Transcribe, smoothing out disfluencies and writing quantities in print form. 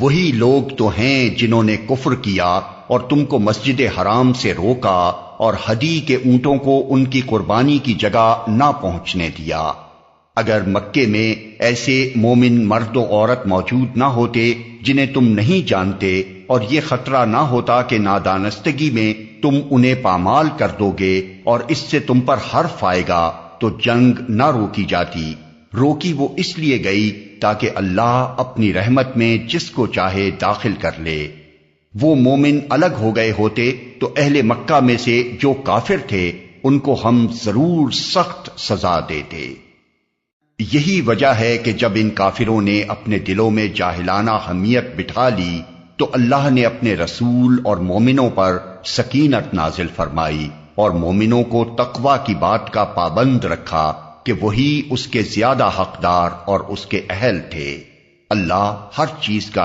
وہی لوگ تو ہیں جنہوں نے کفر کیا اور تم کو مسجد حرام سے روکا اور ہدی کے اونٹوں کو ان کی قربانی کی جگہ نہ پہنچنے دیا۔ اگر مکے میں ایسے مومن مرد و عورت موجود نہ ہوتے جنہیں تم نہیں جانتے اور یہ خطرہ نہ ہوتا کہ نادانستگی میں تم انہیں پامال کر دو گے اور اس سے تم پر حرف آئے گا، تو جنگ نہ روکی جاتی۔ روکی وہ اس لیے گئی تاکہ اللہ اپنی رحمت میں جس کو چاہے داخل کر لے۔ وہ مومن الگ ہو گئے ہوتے تو اہل مکہ میں سے جو کافر تھے ان کو ہم ضرور سخت سزا دیتے۔ یہی وجہ ہے کہ جب ان کافروں نے اپنے دلوں میں جاہلانہ حمیت بٹھا لی تو اللہ نے اپنے رسول اور مومنوں پر سکینت نازل فرمائی اور مومنوں کو تقوی کی بات کا پابند رکھا کہ وہی اس کے زیادہ حقدار اور اس کے اہل تھے۔ اللہ ہر چیز کا